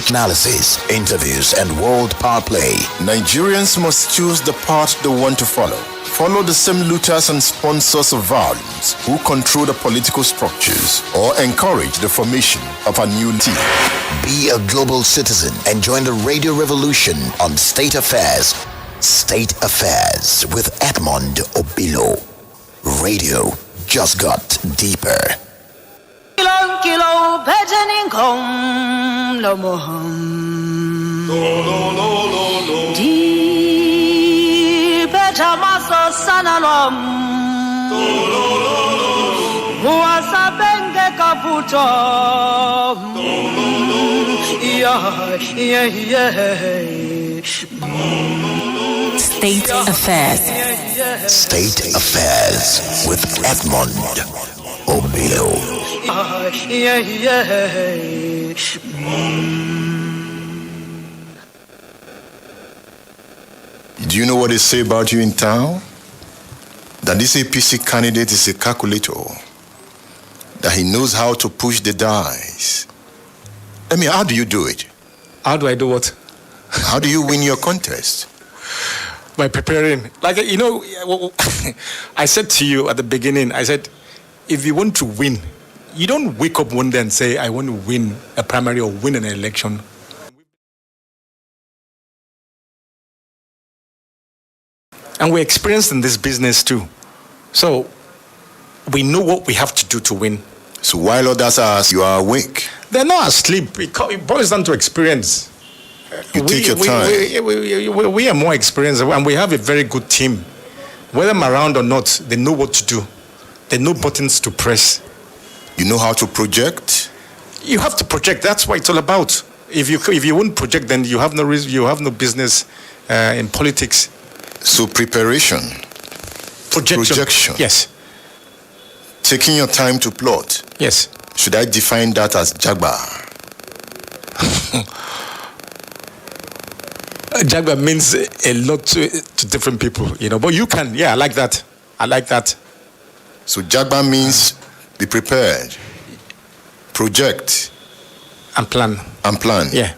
politic analysis, interviews, and world power play. Nigerians must choose the path they want to follow. Follow the same looters and sponsors of violence who control the political structures or encourage the formation of a new team. Be a global citizen and join the radio revolution on State Affairs. State Affairs with Edmund Obilo. Radio just got deeper. State Affairs. State Affairs with Edmund Obilo. Do you know what they say about you in town? That this APC candidate is a calculator. That he knows how to push the dice. I mean, how do you do it? How do I do what? How do you win your contest? By preparing. Like, you know, I said to you at the beginning, I said, if you want to win, you don't wake up one day and say, I want to win a primary or win an election. And we're experienced in this business too. So we know what we have to do to win. So while others are, you are awake. They're not asleep. It boils down to experience. You take your time. We are more experienced, and we have a very good team. Whether I'm around or not, they know what to do. They know buttons to press. You know how to project? You have to project. That's what it's all about. If you won't project, then you have no reason. You have no business in politics. So preparation. Projection. Yes. Taking your time to plot. Yes. Should I define that as Jagba? Jagba means a lot to different people, you know. But you can, I like that. So Jagba means be prepared, project, and plan. Yeah.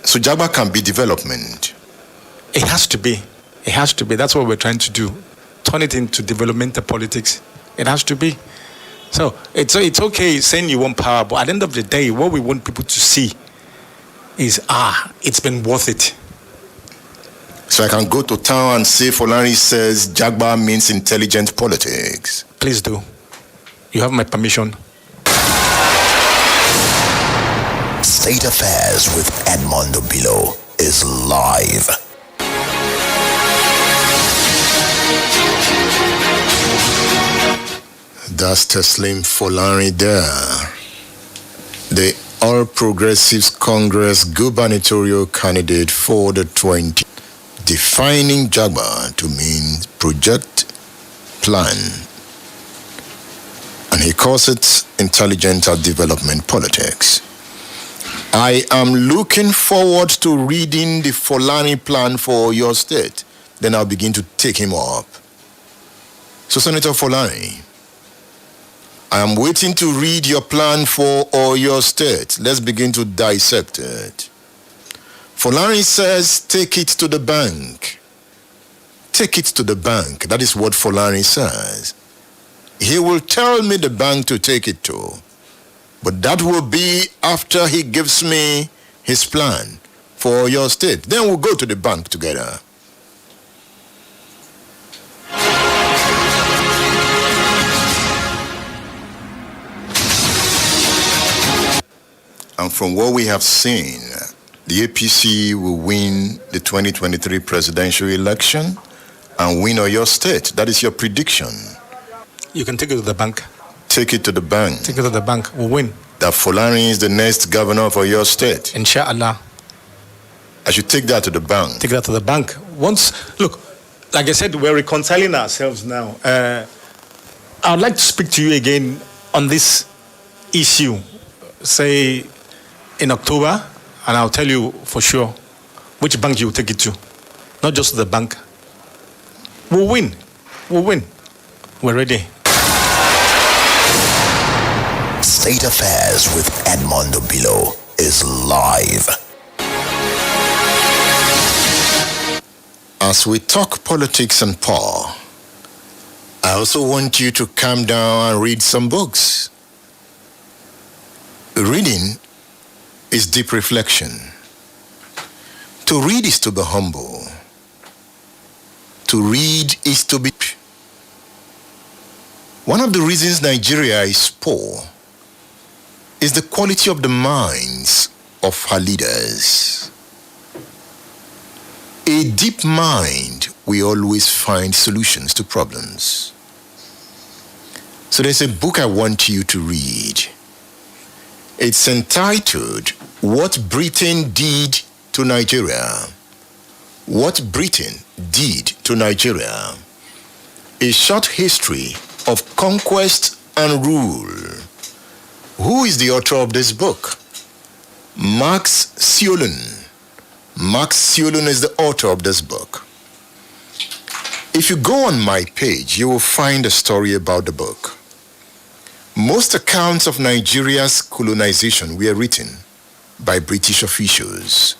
So Jagba can be development. It has to be. That's what we're trying to do. Turn it into developmental politics. It has to be. So it's okay saying you want power, but at the end of the day, what we want people to see is, it's been worth it. So I can go to town and say Folani says Jagba means intelligent politics. Please do. You have my permission. State Affairs with Edmund Obilo is live. That's Teslim Folani there. The All Progressives Congress gubernatorial candidate for the 20, defining Jagba to mean project, plan, and he calls it intelligent development politics. I am looking forward to reading the Folani plan for your state. Then I'll begin to take him up. So, Senator Folani, I am waiting to read your plan for your state. Let's begin to dissect it. Folani says, take it to the bank. Take it to the bank. That is what Folani says. He will tell me the bank to take it to. But that will be after he gives me his plan for your state. Then we'll go to the bank together. And from what we have seen, the APC will win the 2023 presidential election and win Oyo State. That is your prediction. You can take it to the bank. Take it to the bank. Take it to the bank. We'll win. That Folani is the next governor of Oyo State. Inshallah. I should take that to the bank. Take that to the bank. Look, like I said, we're reconciling ourselves now. I would like to speak to you again on this issue, say in October, and I'll tell you for sure which bank you will take it to. Not just the bank. We'll win. We're ready. State Affairs with Edmund Obilo is live. As we talk politics and power, I also want you to calm down and read some books. Reading is deep reflection. To read is to be humble. To read is to be... One of the reasons Nigeria is poor is the quality of the minds of her leaders. A deep mind will always find solutions to problems. So there's a book I want you to read. It's entitled, What Britain Did to Nigeria. What Britain Did to Nigeria. A short history of conquest and rule. Who is the author of this book? Max Siolun. Max Siolun is the author of this book. If you go on my page, you will find a story about the book. Most accounts of Nigeria's colonization were written by British officials.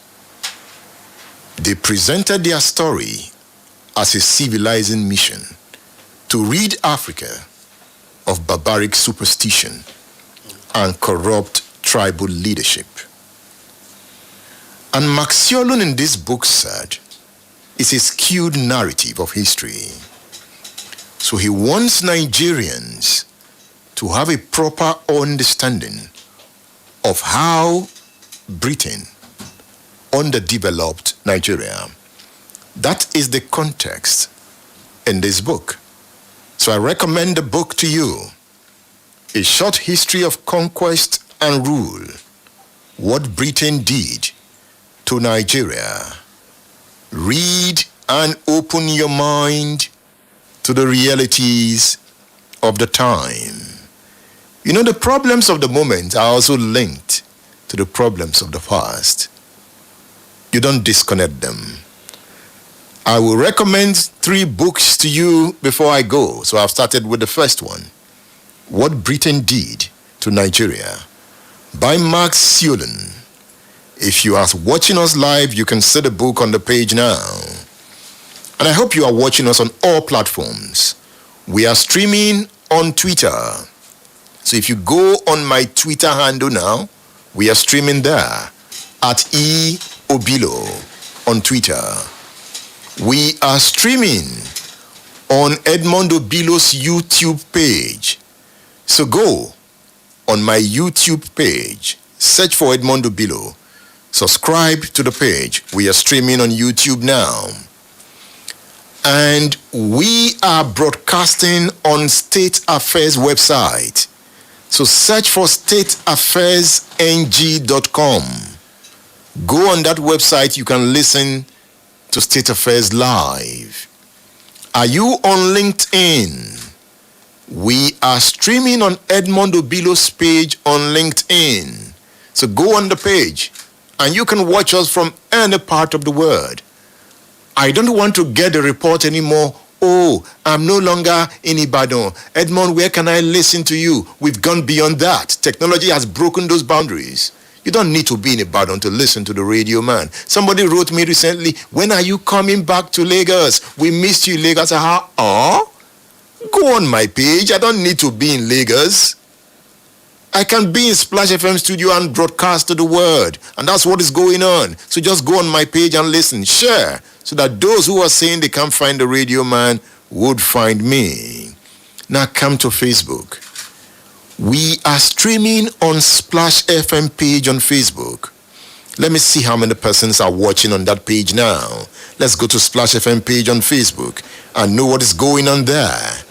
They presented their story as a civilizing mission to rid Africa of barbaric superstition and corrupt tribal leadership. And Max Siolun in this book said, it's a skewed narrative of history. So he wants Nigerians to have a proper understanding of how Britain underdeveloped Nigeria. That is the context in this book. So I recommend the book to you. A Short History of Conquest and Rule. What Britain Did to Nigeria. Read and open your mind to the realities of the time. You know, the problems of the moment are also linked to the problems of the past. You don't disconnect them. I will recommend 3 books to you before I go. So I've started with the first one. What Britain Did to Nigeria by Max Siolun. If you are watching us live, you can see the book on the page now. And I hope you are watching us on all platforms. We are streaming on Twitter. So if you go on my Twitter handle now, we are streaming there at Obilo on Twitter. We are streaming on Edmund Obilo's YouTube page. So go on my YouTube page, search for Edmund Obilo. Subscribe to the page. We are streaming on YouTube now. And we are broadcasting on State Affairs website. So search for stateaffairsng.com. Go on that website, you can listen to State Affairs live. Are you on LinkedIn? We are streaming on Edmund Obilo's page on LinkedIn. So go on the page and you can watch us from any part of the world. I don't want to get the report anymore. Oh, I'm no longer in Ibadan. Edmund, where can I listen to you? We've gone beyond that. Technology has broken those boundaries. You don't need to be in Ibadan to listen to the radio man. Somebody wrote me recently, when are you coming back to Lagos? We missed you in Lagos. Go on my page. I don't need to be in Lagos. I can be in Splash FM studio and broadcast to the world. And that's what is going on. So just go on my page and listen. Share. So that those who are saying they can't find the radio man would find me. Now come to Facebook. We are streaming on Splash FM page on Facebook. Let me see how many persons are watching on that page now. Let's go to Splash FM page on Facebook and know what is going on there.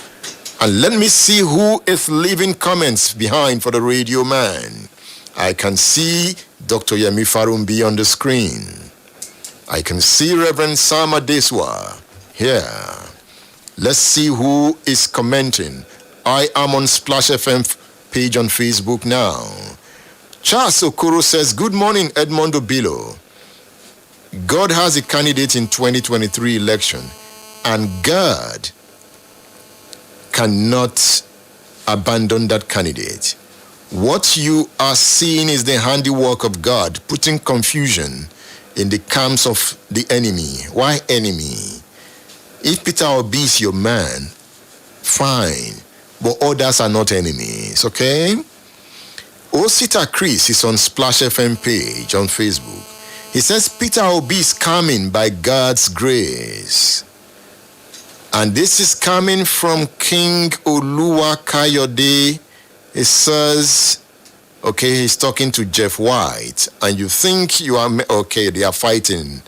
And let me see who is leaving comments behind for the radio man. I can see Dr. Yemi Farounbi on the screen. I can see Rev Sam Adesua here. Let's see who is commenting. I am on Splash FM page on Facebook now. Charles Okoro says, good morning, Edmund Obilo. God has a candidate in 2023 election, and God cannot abandon that candidate. What you are seeing is the handiwork of God, putting confusion in the camps of the enemy. Why enemy? If Peter Obi is your man, fine, but others are not enemies, okay? Osita Chris is on Splash FM page on Facebook. He says Peter Obi is coming by God's grace. And this is coming from King Oluwa Kayode. He says, okay, he's talking to Jeff White, and you think you are, okay, they are fighting.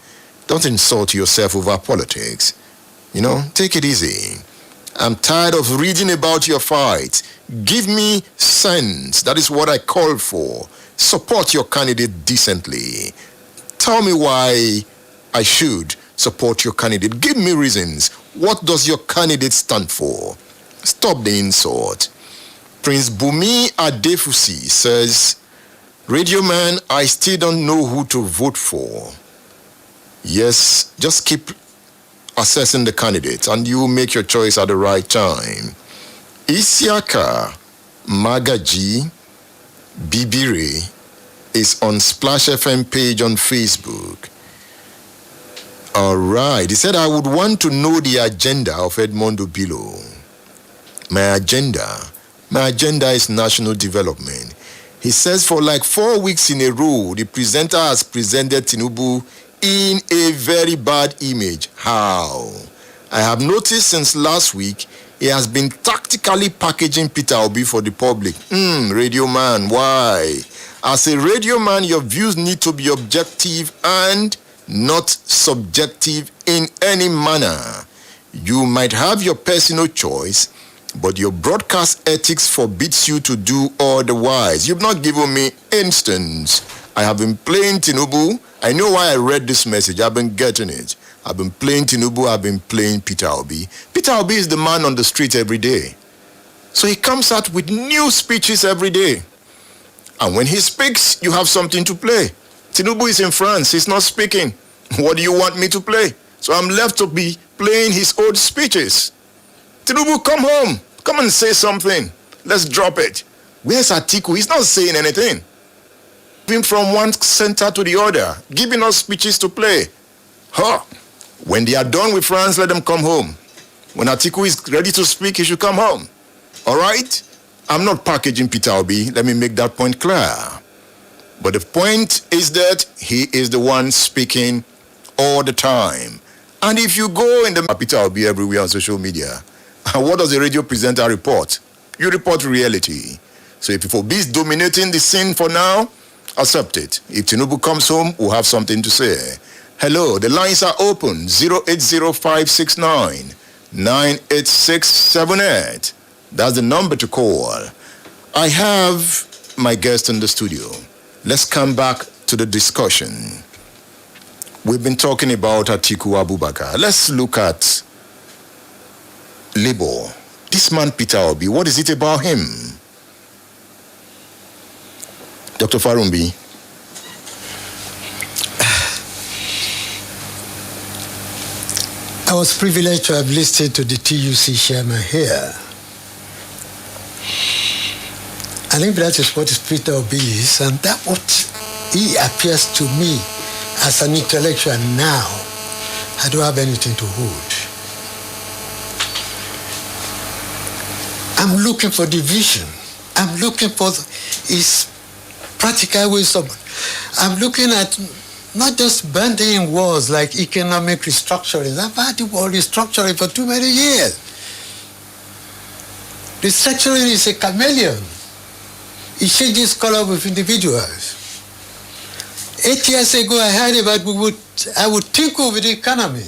Don't insult yourself over politics. You know, take it easy. I'm tired of reading about your fight. Give me sense. That is what I call for. Support your candidate decently. Tell me why I should support your candidate. Give me reasons. What does your candidate stand for? Stop the insult. Prince Bumi Adefusi says, Radio Man, I still don't know who to vote for. Yes, just keep assessing the candidates and you will make your choice at the right time. Isiaka Magaji Bibire is on Splash FM page on Facebook. All right. He said, I would want to know the agenda of Edmund Obilo. My agenda is national development. He says for like 4 weeks in a row, the presenter has presented Tinubu in a very bad image. How? I have noticed since last week, he has been tactically packaging Peter Obi for the public. Radio man, why? As a radio man, your views need to be objective and not subjective in any manner. You might have your personal choice, but your broadcast ethics forbids you to do otherwise. You've not given me instance. I have been playing Tinubu. I know why I read this message. I've been getting it. I've been playing Tinubu. I've been playing Peter Obi. Peter Obi is the man on the street every day. So he comes out with new speeches every day. And when he speaks, you have something to play. Tinubu is in France. He's not speaking. What do you want me to play? So I'm left to be playing his old speeches. Tinubu, come home. Come and say something. Let's drop it. Where's Atiku? He's not saying anything. Moving from one center to the other, giving us speeches to play. When they are done with France, let them come home. When Atiku is ready to speak, he should come home. All right? I'm not packaging Peter Obi. Let me make that point clear. But the point is that he is the one speaking all the time. And if you go in the Peter Obi everywhere on social media, what does a radio presenter report? You report reality. So if Obi is dominating the scene for now, accept it. If Tinubu comes home, we'll have something to say. Hello, the lines are open. 080-569-98678. That's the number to call. I have my guest in the studio. Let's come back to the discussion. We've been talking about Atiku Abubakar. Let's look at Labour. This man, Peter Obi, what is it about him? Dr. Farounbi. I was privileged to have listened to the TUC chairman here. I think that is what Peter Obi is, and that what he appears to me as an intellectual now. I don't have anything to hold. I'm looking for division. I'm looking for his practical wisdom. I'm looking at not just bending walls like economic restructuring. I've had the word restructuring for too many years. Restructuring is a chameleon. It changes color with individuals. 8 years ago, I heard about I would tinker with the economy.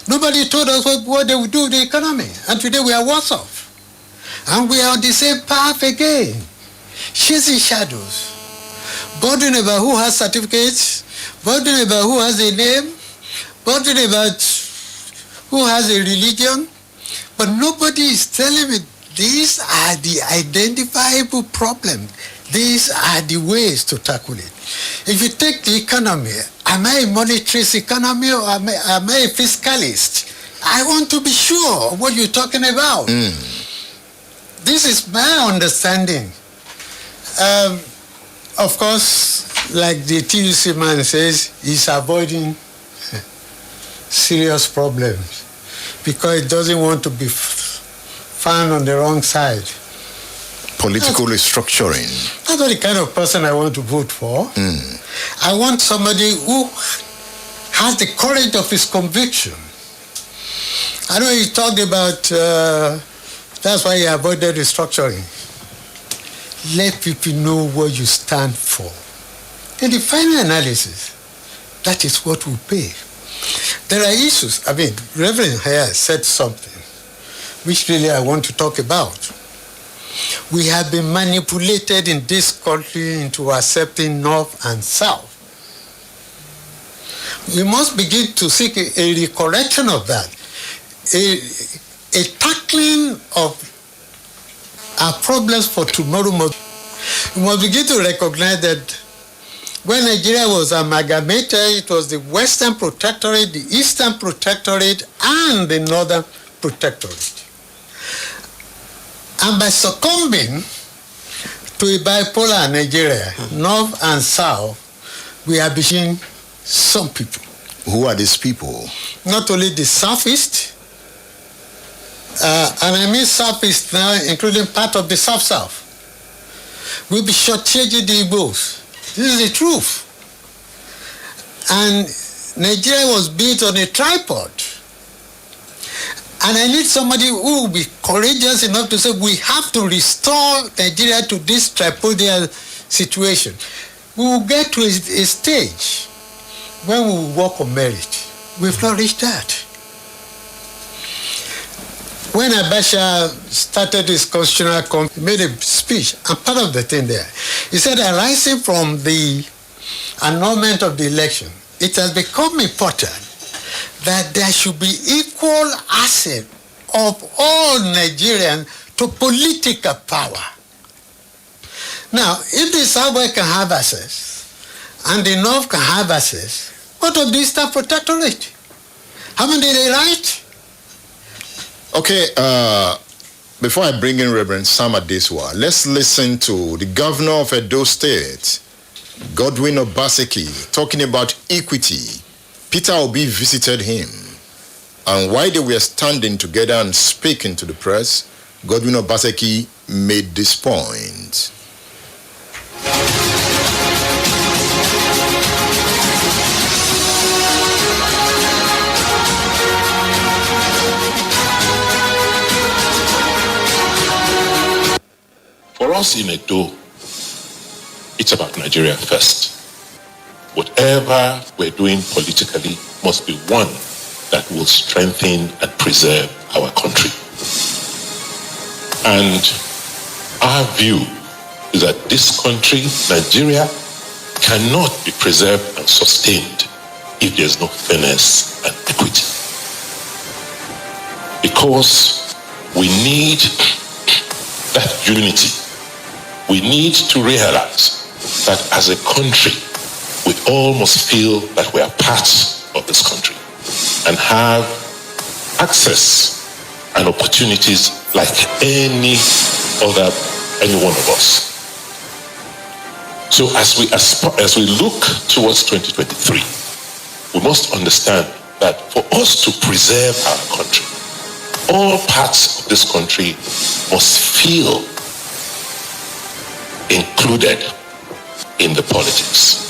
Nobody told us what they would do with the economy. And today we are worse off. And we are on the same path again. Chasing shadows. Bothering about who has certificates. Bothering about who has a name. Bothering about who has a religion. But nobody is telling me these are the identifiable problems. These are the ways to tackle it. If you take the economy, am I a monetarist economy or am I a fiscalist? I want to be sure of what you're talking about. This is my understanding. Of course, like the TUC man says, he's avoiding serious problems because he doesn't want to be found on the wrong side. Political restructuring. That's not the kind of person I want to vote for. I want somebody who has the courage of his conviction. I know he talked about, that's why he avoided restructuring. Let people know what you stand for. In the final analysis, that is what will pay. There are issues. I mean, Reverend here said something which really I want to talk about. We have been manipulated in this country into accepting North and South. We must begin to seek a recorrection of that, a tackling of our problems for tomorrow. We must begin to recognize that when Nigeria was amalgamated, it was the Western Protectorate, the Eastern Protectorate, and the Northern Protectorate. And by succumbing to a bipolar Nigeria, North and South, we are between some people. Who are these people? Not only the Southeast, and I mean Southeast now, including part of the South-South. We'll be shortchanging the Igbos. This is the truth. And Nigeria was built on a tripod. And I need somebody who will be courageous enough to say we have to restore Nigeria to this tripodial situation. We will get to a stage when we will walk on merit. We've not reached that. When Abacha started his constitutional conference, he made a speech, and part of the thing there, he said, arising from the annulment of the election, it has become important that there should be equal access of all Nigerians to political power. Now, if the Southwest can have access and the North can have access, what of the Eastern Protectorate? Haven't they right? Okay, before I bring in Reverend Sam Adesua, let's listen to the governor of Edo State, Godwin Obaseki, talking about equity. Peter Obi visited him, and while they were standing together and speaking to the press, Godwin Obaseki made this point. For us in Edo, it's about Nigeria first. Whatever we're doing politically must be one that will strengthen and preserve our country. And our view is that this country, Nigeria, cannot be preserved and sustained if there's no fairness and equity. Because we need that unity. We need to realize that as a country, we all must feel that we are part of this country and have access and opportunities like any one of us. So as we look towards 2023, we must understand that for us to preserve our country, all parts of this country must feel included in the politics.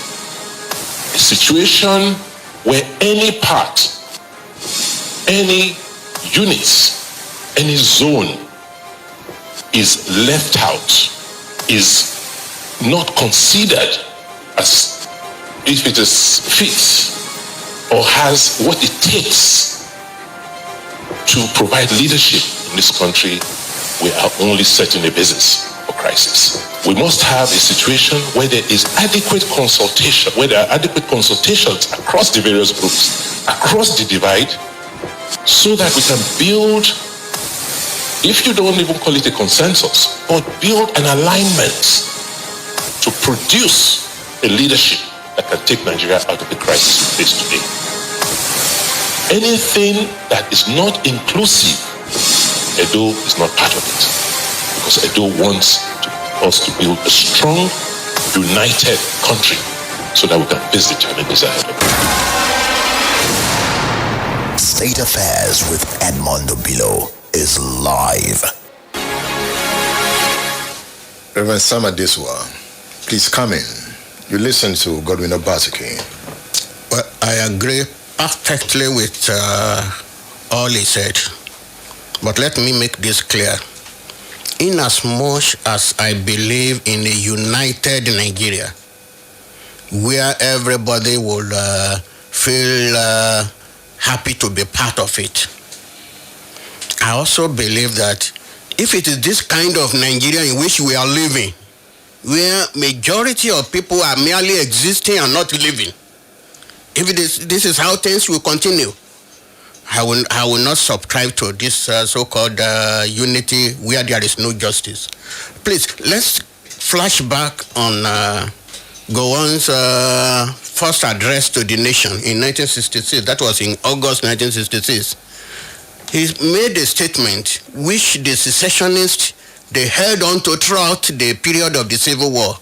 A situation where any part, any unit, any zone is left out, is not considered as if it is fit or has what it takes to provide leadership in this country, we are only setting a basis for crisis. We must have a situation where there is adequate consultation, where there are adequate consultations across the various groups, across the divide, so that we can build, if you don't even call it a consensus, but build an alignment to produce a leadership that can take Nigeria out of the crisis we face today. Anything that is not inclusive, Edo is not part of it, because Edo wants to us to build a strong, united country so that we can face the challenges ahead of us. State Affairs with Edmund Obilo is live. Rev Sam Adesua, please come in. You listen to Godwin Obaseki. Well, I agree perfectly with all he said. But let me make this clear. In as much as I believe in a united Nigeria, where everybody will feel happy to be part of it, I also believe that if it is this kind of Nigeria in which we are living, where majority of people are merely existing and not living, if this is how things will continue, I will not subscribe to this so-called unity where there is no justice. Please, let's flash back on Gowon's first address to the nation in 1966. That was in August 1966. He made a statement which the secessionists, they held on to throughout the period of the Civil War.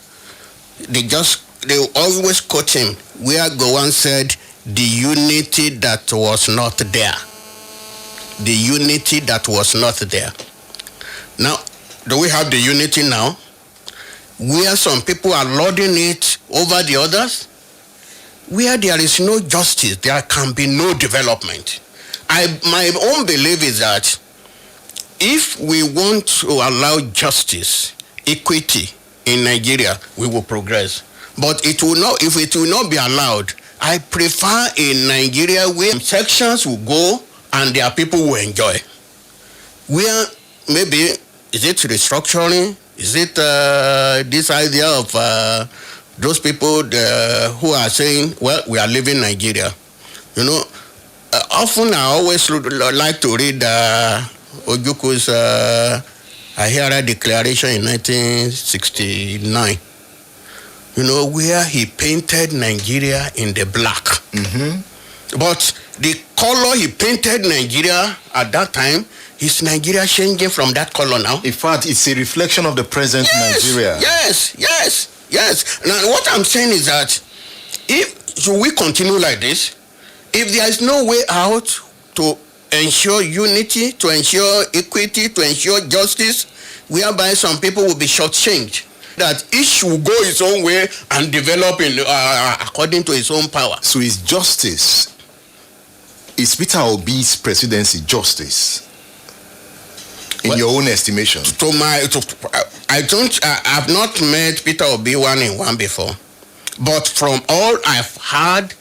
They always quote him, where Gowon said, the unity that was not there. The unity that was not there. Now, do we have the unity now? Where some people are lording it over the others? Where there is no justice, there can be no development. My own belief is that if we want to allow justice, equity in Nigeria, we will progress. But if it will not be allowed, I prefer a Nigeria where sections will go and their people will enjoy. Where maybe, is it restructuring? Is it this idea of those people who are saying, well, we are leaving Nigeria? You know, often I always like to read Ojuku's Ahira Declaration in 1969. You know, where he painted Nigeria in the black. Mm-hmm. But the color he painted Nigeria at that time, is Nigeria changing from that color now? In fact, it's a reflection of the present Nigeria. Yes. Now, what I'm saying is that should we continue like this, if there is no way out to ensure unity, to ensure equity, to ensure justice, whereby some people will be shortchanged, that each will go his own way and develop according to his own power. So is justice, is Peter Obi's presidency justice? In your own estimation? I've not met Peter Obi one-on-one before. But from all I've heard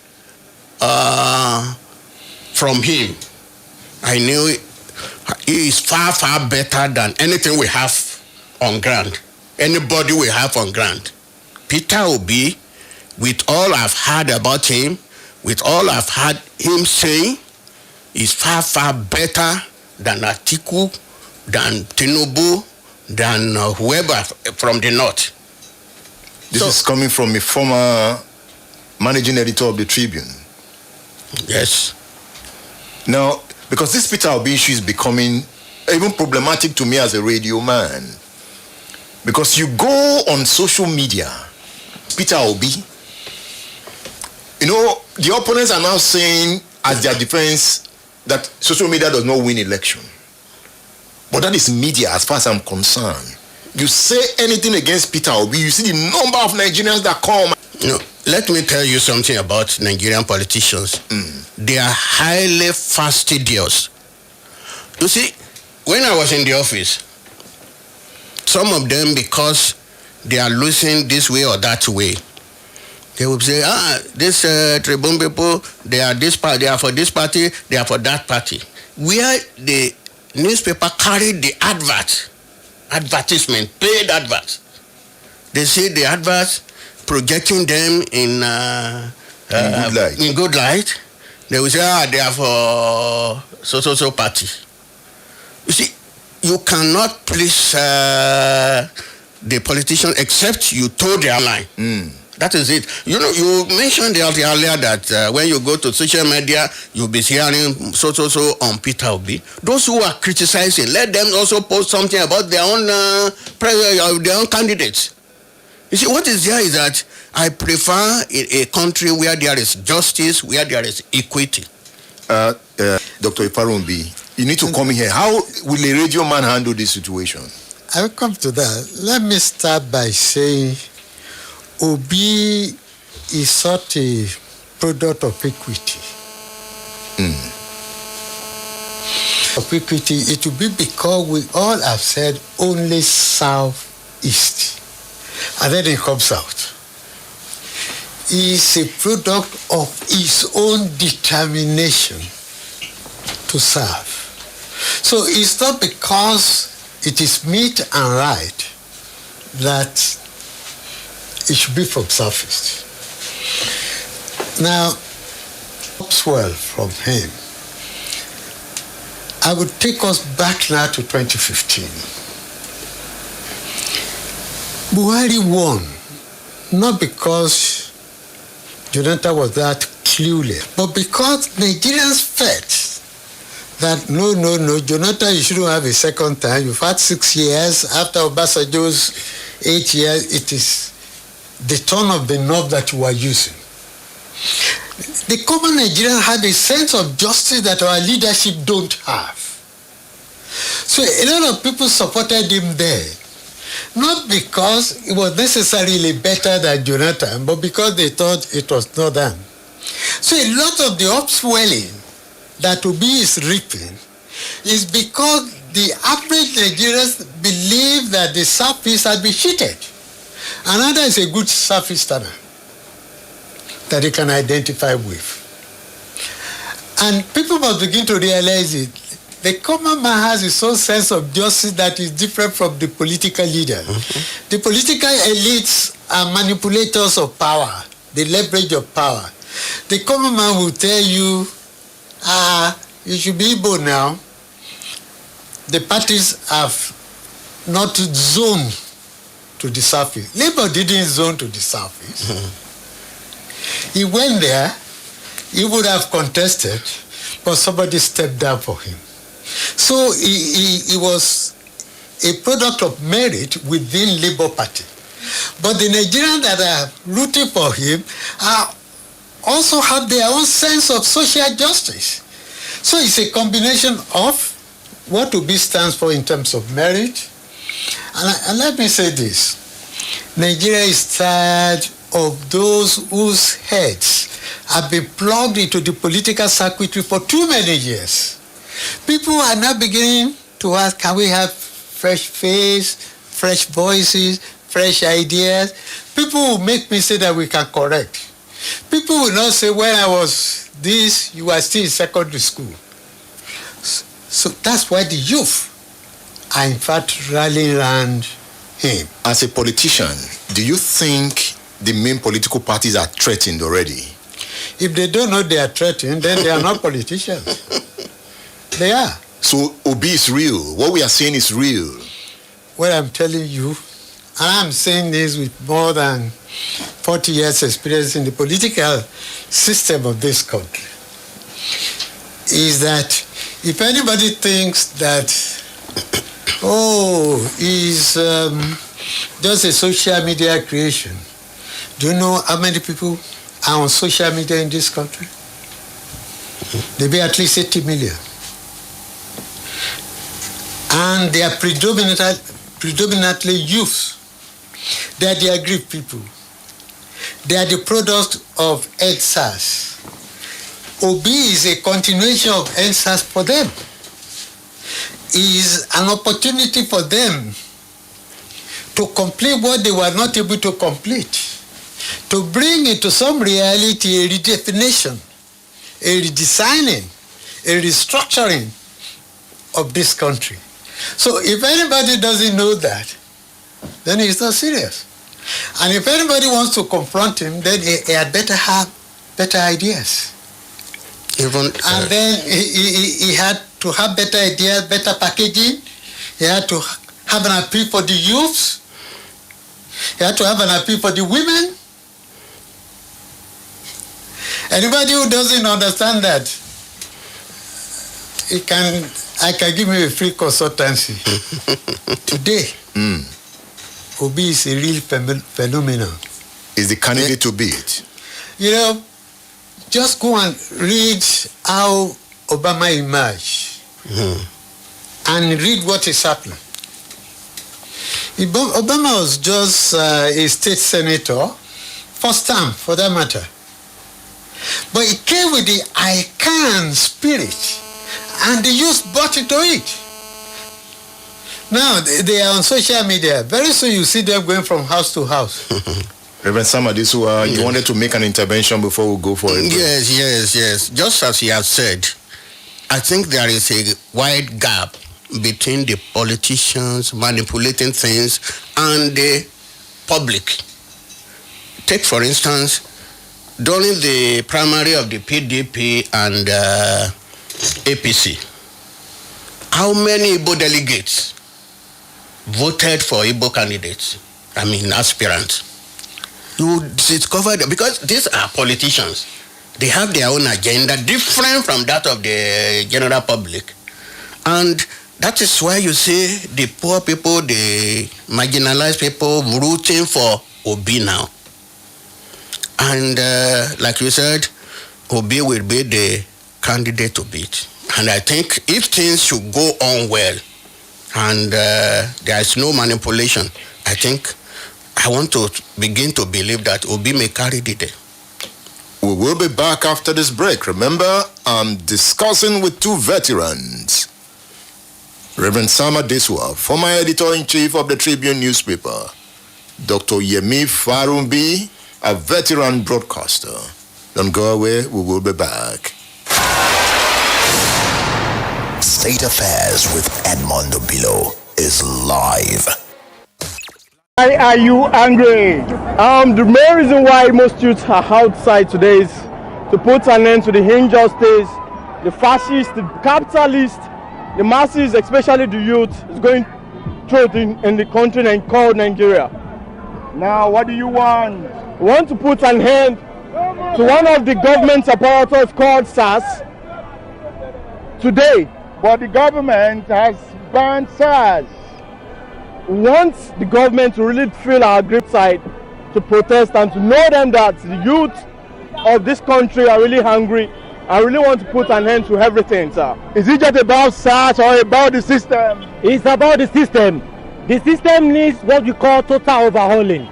from him, I knew he is far, far better than anything we have on ground. Anybody we have on ground. Peter Obi, with all I've heard about him, with all I've heard him say, is far, far better than Atiku, than Tinubu, than whoever from the north. This is coming from a former managing editor of the Tribune. Yes. Now, because this Peter Obi issue is becoming even problematic to me as a radio man. Because you go on social media, Peter Obi, you know, the opponents are now saying as their defense that social media does not win election. But that is media as far as I'm concerned. You say anything against Peter Obi, you see the number of Nigerians that come. No, let me tell you something about Nigerian politicians. They are highly fastidious. You see, when I was in the office, some of them, because they are losing this way or that way, they would say, this Tribune people, they are this party, they are for this party, they are for that party. Where the newspaper carried the advertisement, paid adverts. They see the adverts projecting them in good light. They will say, they are for so party. You see, you cannot please the politician except you toe their line. That is it. You know, you mentioned earlier that when you go to social media, you'll be hearing so on Peter Obi. Those who are criticizing, let them also post something about their own candidates. You see, what is there is that I prefer a country where there is justice, where there is equity. Dr. Farounbi, you need to come here. How will a radio man handle this situation? I will come to that. Let me start by saying Obi is such a product of equity. Of equity, it will be because we all have said only southeast, and then it comes out. He is a product of his own determination to serve. So it's not because it is meet and right that it should be from southeast. Now, upswell from him, I would take us back now to 2015. Buhari won, not because Jonathan was that clueless, but because Nigerians felt that no, Jonathan, you shouldn't have a second time. You've had 6 years. After Obasanjo's 8 years, it is the turn of the knob that you are using. The common Nigerian had a sense of justice that our leadership don't have. So a lot of people supported him there, not because it was necessarily better than Jonathan, but because they thought it was not done. So a lot of the upswelling that Obi is reaping is because the average Nigerians believe that the Southeast has been cheated. Another is a good Southeasterner that they can identify with. And people must begin to realize it. The common man has his own sense of justice that is different from the political leaders. Mm-hmm. The political elites are manipulators of power, the leverage of power. The common man will tell you, you should be Igbo now. The parties have not zoned to the Southeast. Labour didn't zone to the Southeast. Mm-hmm. He went there, he would have contested, but somebody stepped down for him. So he was a product of merit within Labour Party. But the Nigerians that are rooting for him also have their own sense of social justice. So it's a combination of what Obi stands for in terms of merit. And let me say this. Nigeria is tired of those whose heads have been plugged into the political circuitry for too many years. People are now beginning to ask, can we have fresh face, fresh voices, fresh ideas? People will make me say that we can correct. People will not say, when I was this, you were still in secondary school. So that's why the youth are in fact rallying around him. As a politician, do you think the main political parties are threatened already? If they don't know they are threatened, then they are not politicians. They are. So Obi is real. What we are saying is real. What I'm telling you, and I'm saying this with more than 40 years experience in the political system of this country, is that if anybody thinks that, he's just a social media creation, do you know how many people are on social media in this country? There be at least 80 million. And they are predominantly youth. They are the aggrieved people. They are the product of EndSARS. Obi is a continuation of EndSARS for them. Is an opportunity for them to complete what they were not able to complete, to bring into some reality a redefinition, a redesigning, a restructuring of this country. So if anybody doesn't know that, then he's not serious. And if anybody wants to confront him, then he had better have better ideas. And then he had to have better ideas, better packaging. He had to have an appeal for the youths. He had to have an appeal for the women. Anybody who doesn't understand that, I can give him a free consultancy. Today, Obi is a real phenomenon. Is the candidate to beat? You know, just go and read how Obama emerged and read what is happening. Obama was just a state senator, first term for that matter. But he came with the I can spirit, and the youth bought into it. Now they are on social media. Very soon you see them going from house to house. Rev Sam Adesua, you wanted to make an intervention before we go for it. Yes. Just as he has said, I think there is a wide gap between the politicians manipulating things and the public. Take, for instance, during the primary of the PDP and APC, how many Igbo delegates voted for Igbo candidates? I mean, aspirants. You discover that because these are politicians. They have their own agenda different from that of the general public. And that is why you see the poor people, the marginalized people rooting for Obi now. And like you said, Obi will be the candidate to beat. And I think if things should go on well and there is no manipulation, I think I want to begin to believe that Obi may carry the day. We will be back after this break. Remember, I'm discussing with two veterans. Rev Sam Adesua, former editor-in-chief of the Tribune newspaper. Dr. Yemi Farounbi, a veteran broadcaster. Don't go away, we will be back. State Affairs with Edmund Obilo is live. Why are you angry? The main reason why most youths are outside today is to put an end to the injustice, the fascists, the capitalists, the masses, especially the youth, is going through in the country and called Nigeria. Now, what do you want? We want to put an end to one of the government's apparatus called EndSARS today. But the government has banned SARS. We want the government to really feel our grip side to protest and to know them that the youth of this country are really hungry. I really want to put an end to everything, sir. Is it just about SARS or about the system? It's about the system. The system needs what we call total overhauling.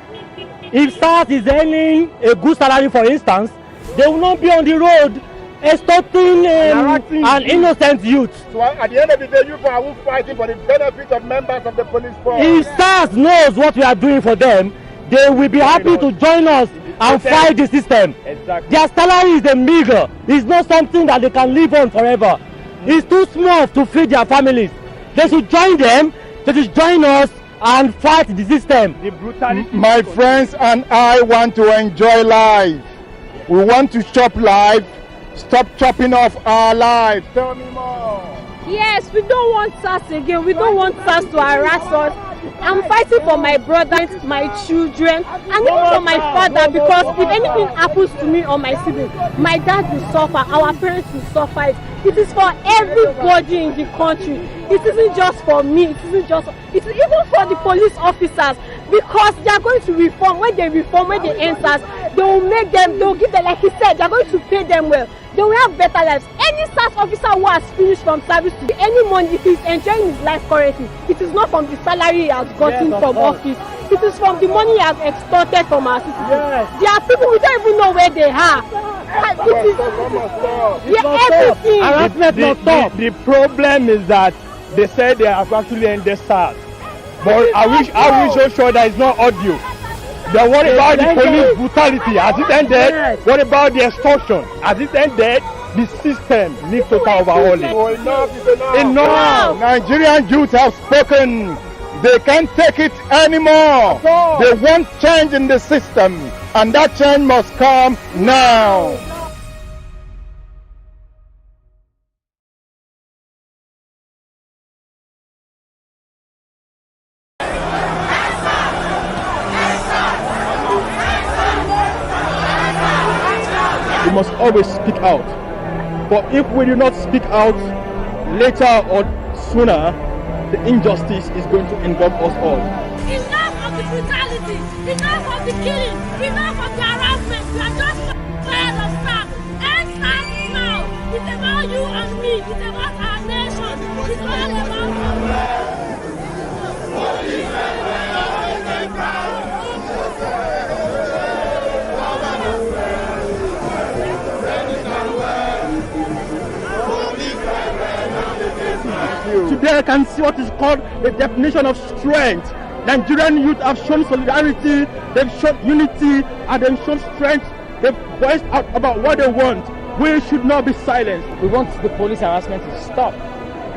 If SARS is earning a good salary, for instance, they will not be on the road extorting an innocent youth. So at the end of the day, you are fighting for the benefit of members of the police force. If SARS knows what we are doing for them, they will be happy to join us and fight the system. Exactly. Their salary is a meager. It's not something that they can live on forever. It's too small to feed their families. They should join them. They should join us and fight the system. The brutality. My friends and I want to enjoy life. We want to chop life. Stop chopping off our lives. Tell me more. Yes, we don't want SARS again. We don't want SARS to harass us. I'm fighting for my brothers, my children, and even for my father, because if anything happens to me or my siblings, my dad will suffer, our parents will suffer. It is for everybody in the country. It isn't just for me. It's even for the police officers, because they are going to reform. When they reform, when they EndSARS, they'll give them, like he said, they are going to pay them well. They will have better lives. Any SARS officer who has finished from service to any money, if he's enjoying his life currently, it is not from the salary he has gotten from office. It is from the money he has extorted from our citizens. Yes. There are people we don't even know where they are. The problem is that they said they have actually ended SARS. But I wish so sure that it's not audio. Then what about the police brutality? Has it ended? Yes. What about the extortion? Has it ended? The system needs total overhauling. Enough! Nigerian youth have spoken. They can't take it anymore. They want change in the system, and that change must come now. We must always we speak out. But if we do not speak out, later or sooner, the injustice is going to engulf us all. Enough of the brutality, enough of the killing, enough of the harassment. We are just tired of stuff. EndSARS now. It's about you and me. It's about our nation. It's all about us. Today I can see what is called the definition of strength. Nigerian youth have shown solidarity, they've shown unity, and they've shown strength. They've voiced out about what they want. We should not be silenced. We want the police harassment to stop.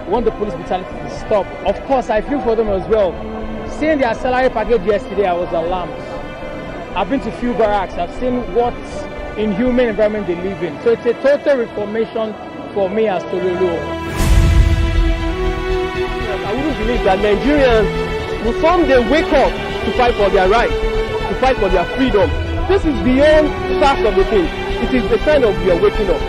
We want the police brutality to stop. Of course, I feel for them as well. Seeing their salary package yesterday, I was alarmed. I've been to few barracks. I've seen what inhumane environment they live in. So it's a total reformation for me as Tololo. I wouldn't believe that Nigerians will someday wake up to fight for their rights, to fight for their freedom. This is beyond the fact of the thing. It is the sign of your waking up.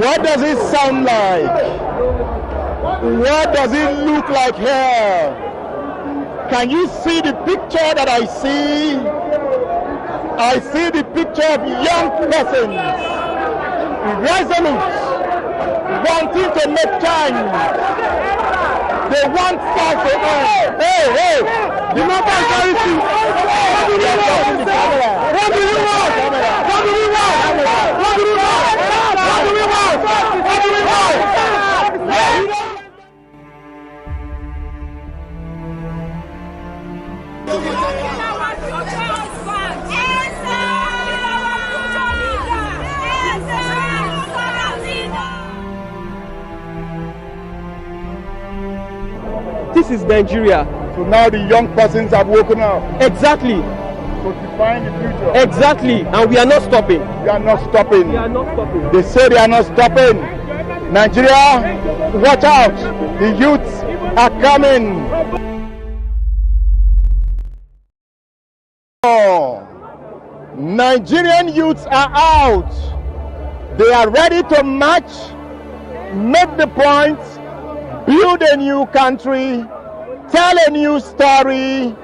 What does it sound like? What does it look like here? Can you see the picture that I see? I see the picture of young persons, resolute, wanting to make change. They want SARS to end. Hey, the number is very few. What do you want? What do you want? What do you want? What do you want? What do you want? What do you want? This is Nigeria. So now the young persons have woken up. Exactly. To define the future. Exactly. And we are not stopping. We are not stopping. We are not stopping. They say they are not stopping. Nigeria, watch out. The youths are coming. Oh. Nigerian youths are out. They are ready to march, make the point, build a new country, tell a new story,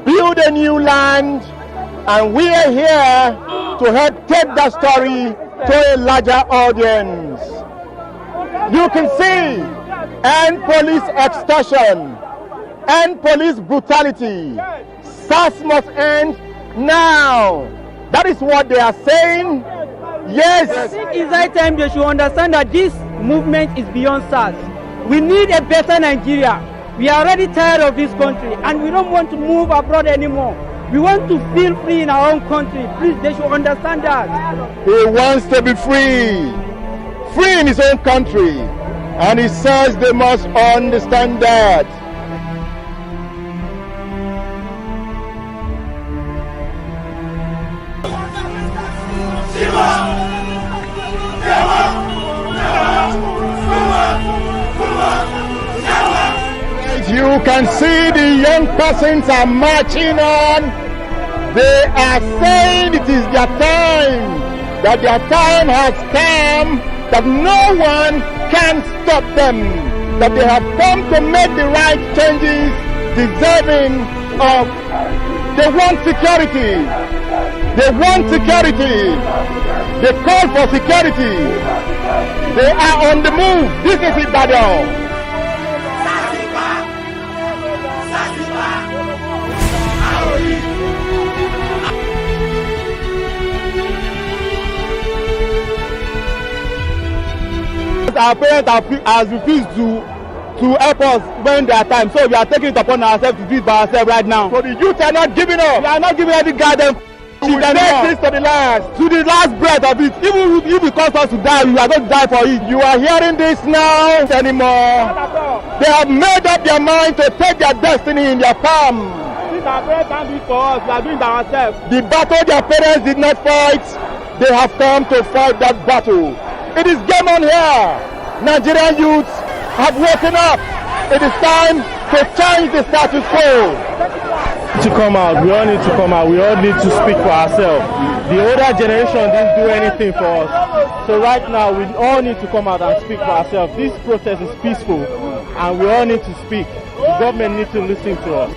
build a new land, and we are here to help take that story to a larger audience. You can see, end police extortion, end police brutality. SARS must end now. That is what they are saying. Yes. I think it's high time they should understand that this movement is beyond SARS. We need a better Nigeria. We are already tired of this country and we don't want to move abroad anymore. We want to feel free in our own country. Please, they should understand that. He wants to be free. Free in his own country. And he says they must understand that. You can see the young persons are marching on. They are saying it is their time, that their time has come, that no one can stop them, that they have come to make the right changes, deserving of. They want security. They want security. They call for security. They are on the move. This is Ibadan. Our parents have refused to help us when there are times, so we are taking it upon ourselves to do it by ourselves right now. So the youth are not giving up. We are not giving any guidance. We will make this to the last breath of it. Even if it costs us to die, we are going to die for it. You are hearing this now anymore. They have made up their mind to take their destiny in their palm. This our parents can't do it for us. We are doing it by ourselves. The battle their parents did not fight, they have come to fight that battle. It is game on here. Nigerian youths have woken up. It is time to change the status quo. To come out, we all need to come out. We all need to speak for ourselves. The older generation didn't do anything for us. So right now, we all need to come out and speak for ourselves. This protest is peaceful, and we all need to speak. The government needs to listen to us.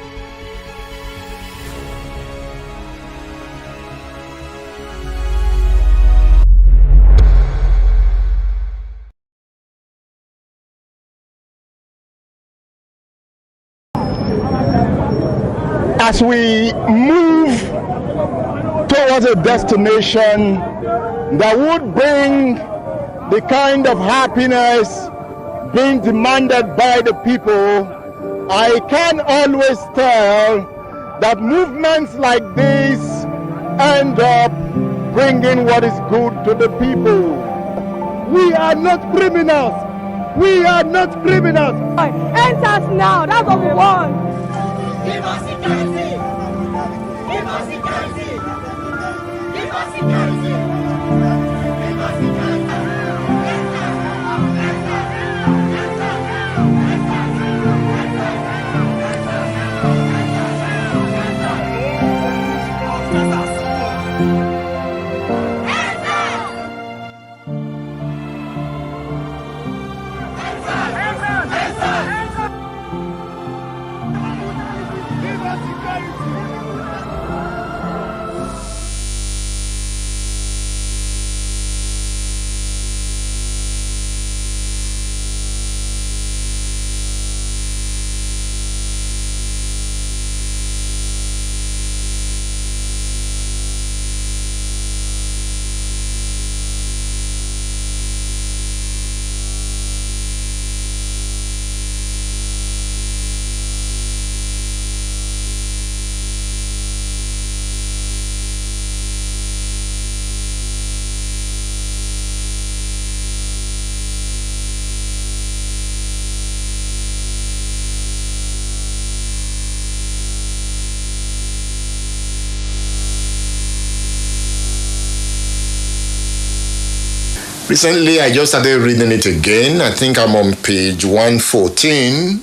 As we move towards a destination that would bring the kind of happiness being demanded by the people, I can always tell that movements like this end up bringing what is good to the people. We are not criminals. We are not criminals. EndSARS now. That's what we want. Give us security! Give us security! Give us security! Give us security! Recently, I just started reading it again. I think I'm on page 114.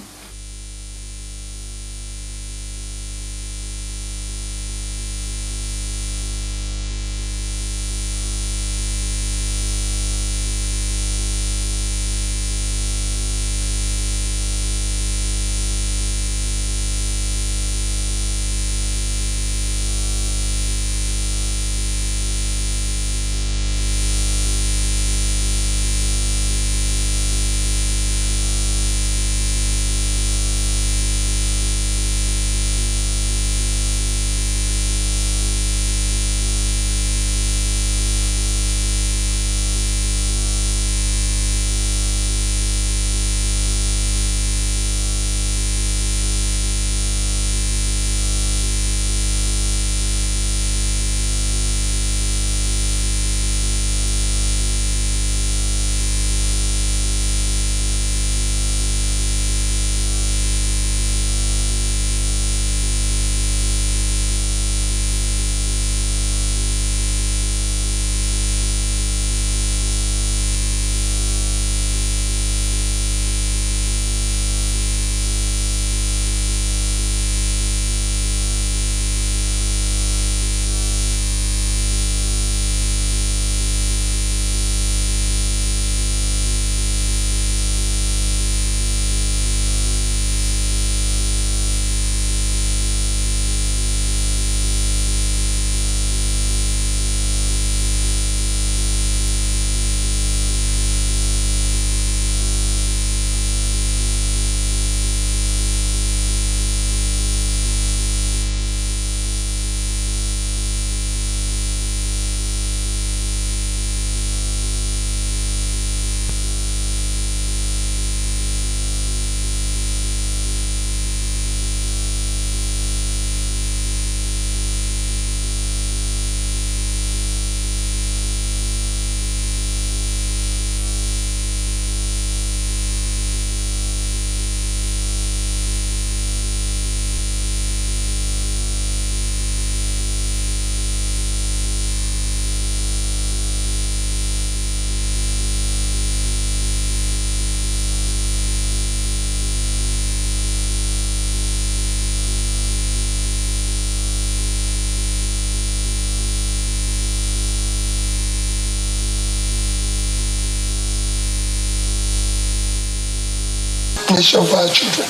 nation for our children.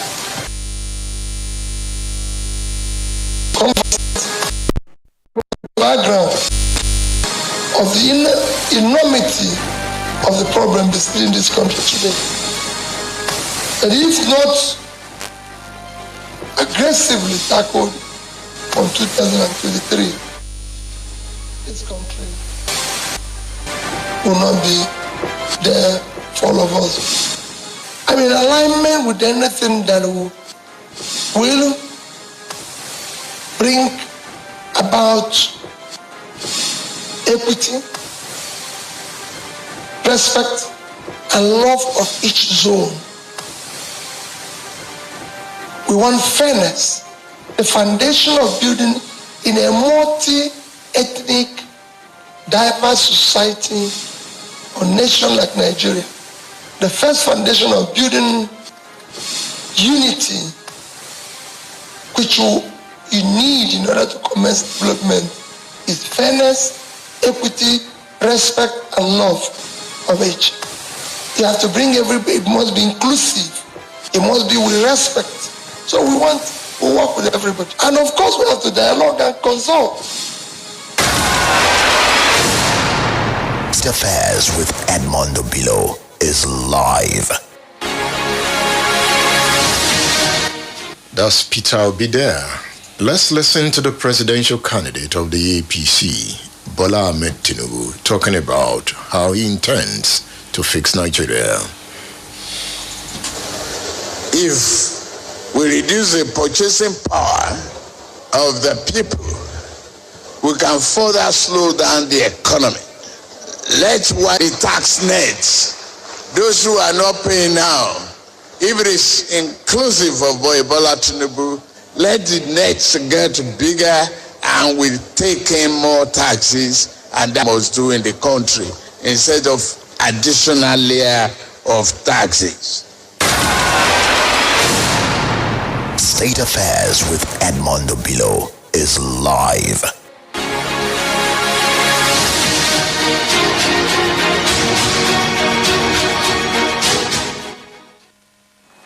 Background of the enormity of the problem in this country today. And if not aggressively tackled from 2023, this country will not be there for all of us. I'm in alignment with anything that will bring about equity, respect, and love of each zone. We want fairness, the foundation of building in a multi-ethnic, diverse society or nation like Nigeria. The first foundation of building unity, which you need in order to commence development, is fairness, equity, respect, and love of each. You have to bring everybody, it must be inclusive, it must be with respect. So we work with everybody. And of course we have to dialogue and consult. State Affairs with Edmund Obilo is live. That's Peter Obi there. Let's listen to the presidential candidate of the APC, Bola Ahmed Tinubu, talking about how he intends to fix Nigeria. If we reduce the purchasing power of the people, we can further slow down the economy. Let's widen the tax nets. Those who are not paying now, if it is inclusive of Bola Tinubu, let the nets get bigger and we take in more taxes, and that must do in the country instead of additional layer of taxes. State Affairs with Edmund Obilo is live.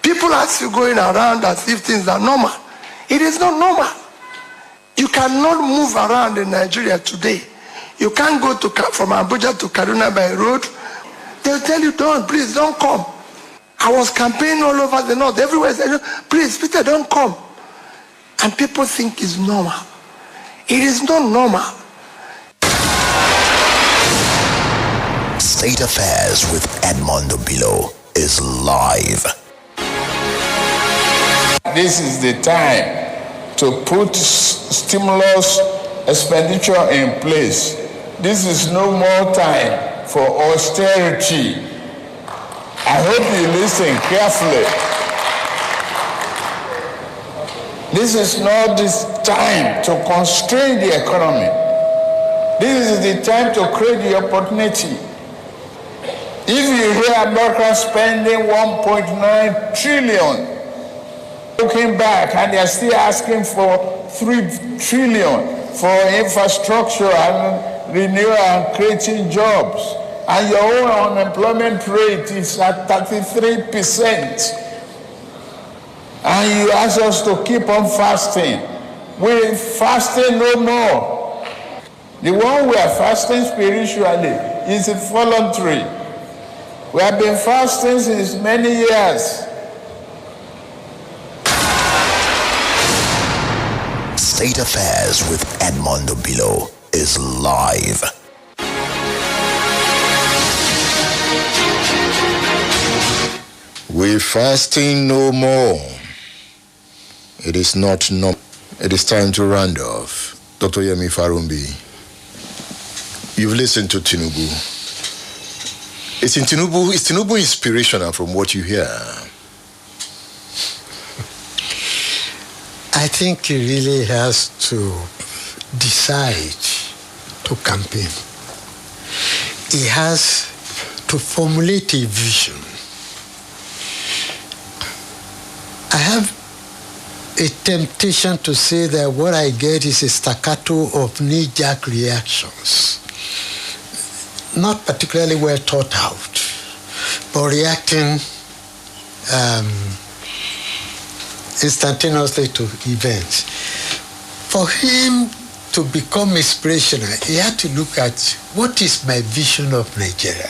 People are still going around as if things are normal. It is not normal. You cannot move around in Nigeria today. You can't go from Abuja to Kaduna by road. They'll tell you, please don't come. I was campaigning all over the north, everywhere. Said, please, Peter, don't come. And people think it's normal. It is not normal. State Affairs with Edmund Obilo is live. This is the time to put stimulus expenditure in place. This is no more time for austerity. I hope you listen carefully. This is not the time to constrain the economy. This is the time to create the opportunity. If you hear America spending 1.9 trillion, looking back, and they're still asking for 3 trillion for infrastructure and renewal and creating jobs, and your own unemployment rate is at 33%, and you ask us to keep on fasting. We're fasting no more. The one we are fasting spiritually is voluntary. We have been fasting since many years. State Affairs with Edmund Obilo is live. We're fasting no more. It is not no. It is time to round off. Dr. Yemi Farounbi, you've listened to Tinubu. Is Tinubu inspirational from what you hear? I think he really has to decide to campaign. He has to formulate a vision. I have a temptation to say that what I get is a staccato of knee-jerk reactions, not particularly well thought out, but reacting instantaneously to events. For him to become inspirational, he had to look at what is my vision of Nigeria?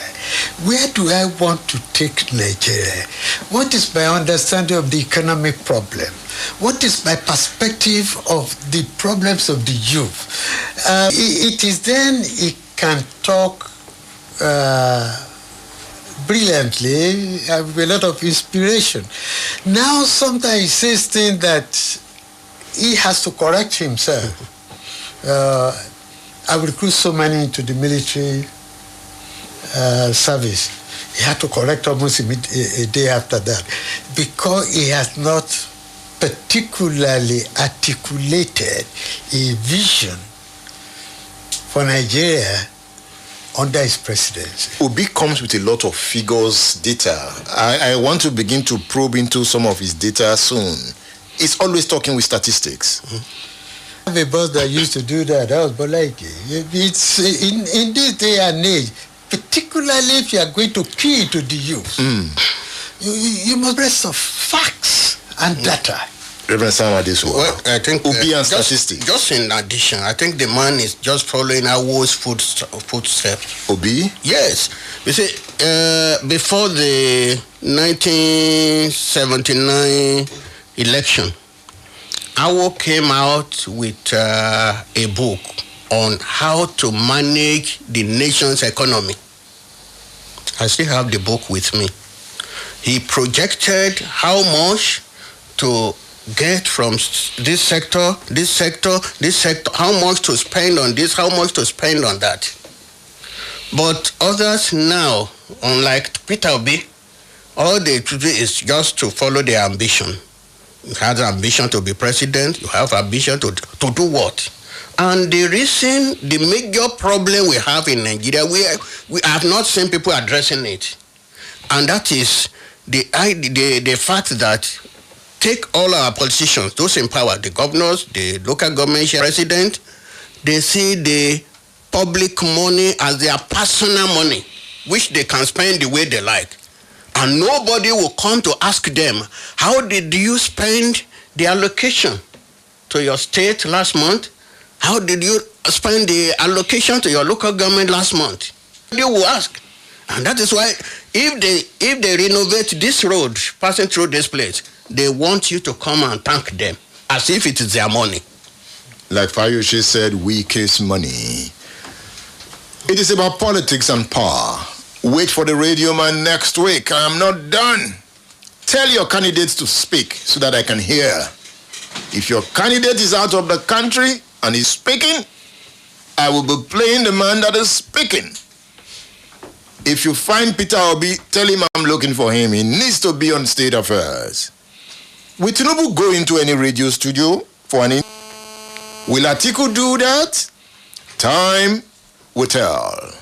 Where do I want to take Nigeria? What is my understanding of the economic problem? What is my perspective of the problems of the youth? It is then he can talk brilliantly, with a lot of inspiration. Now sometimes he says things that he has to correct himself. I would recruit so many into the military service. He had to correct almost a day after that because he has not particularly articulated a vision for Nigeria under his presidency. Obi comes with a lot of figures, data. I want to begin to probe into some of his data soon. He's always talking with statistics. I have a boss that used to do that. That was Bolaki. It's in this day and age, particularly if you are going to key to the youth, you must rest of facts and data. Rev Sam Adesua. Well, I think Obi and statistics. Just in addition, I think the man is just following our footsteps. Obi? Yes. You see, before the 1979 election, Awo came out with a book on how to manage the nation's economy. I still have the book with me. He projected how much to get from this sector, how much to spend on this, how much to spend on that. But others now, unlike Peter Obi, all they do is just to follow their ambition. You have ambition to be president, you have ambition to do what? And the reason, the major problem we have in Nigeria, we have not seen people addressing it. And that is the fact that take all our politicians, those in power, the governors, the local government president, they see the public money as their personal money, which they can spend the way they like. And nobody will come to ask them, how did you spend the allocation to your state last month? How did you spend the allocation to your local government last month? They will ask. And that is why if they renovate this road passing through this place, they want you to come and thank them as if it is their money. Like Fayoshe said, we kiss money. It is about politics and power. Wait for the radio man next week. I am not done. Tell your candidates to speak so that I can hear. If your candidate is out of the country and is speaking, I will be playing the man that is speaking. If you find Peter Obi, tell him I'm looking for him. He needs to be on State Affairs. Will Tinubu go into any radio studio for an interview? Will Atiku do that? Time will tell.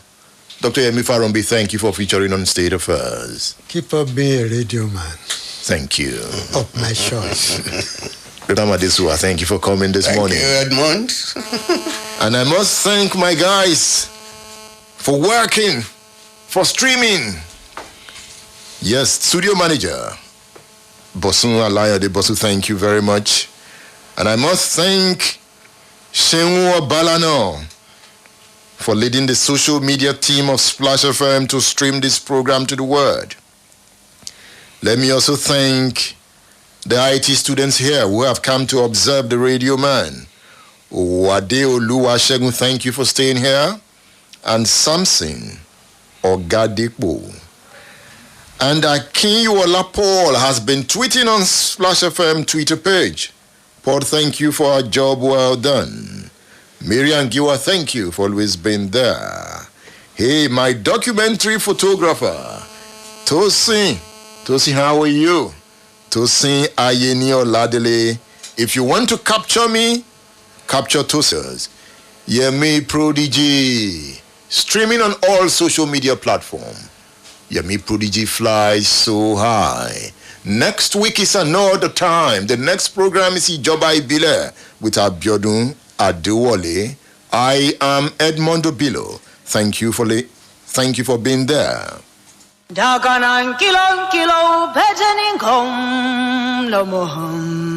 Dr. Yemi Farounbi, thank you for featuring on State Affairs. Keep up being a radio man. Thank you. Up my shorts. Rev Sam Adesua, thank you for coming this morning. Thank you, Edmund. And I must thank my guys for working, for streaming. Yes, studio manager, Bosun Alayode Bosu, thank you very much. And I must thank Shenwo Balano for leading the social media team of Splash FM to stream this program to the world. Let me also thank the IT students here who have come to observe the radio man. Wade Oluwasegun, thank you for staying here. And Samson Ogadekbo. And Akinyuola Paul has been tweeting on Splash FM Twitter page. Paul, thank you for a job well done. Miriam Giwa, thank you for always being there. Hey, my documentary photographer, Tosin, how are you? Tosin Ayeni Oladele. If you want to capture me, capture Tosin. Yemi Prodigy, streaming on all social media platforms. Yemi Prodigy flies so high. Next week is another time. The next program is Ijoba Ibile with Abiodun Adewale. I am Edmund Obilo. Thank you for being there. Daganan kilong kilo, petening kom, no moham.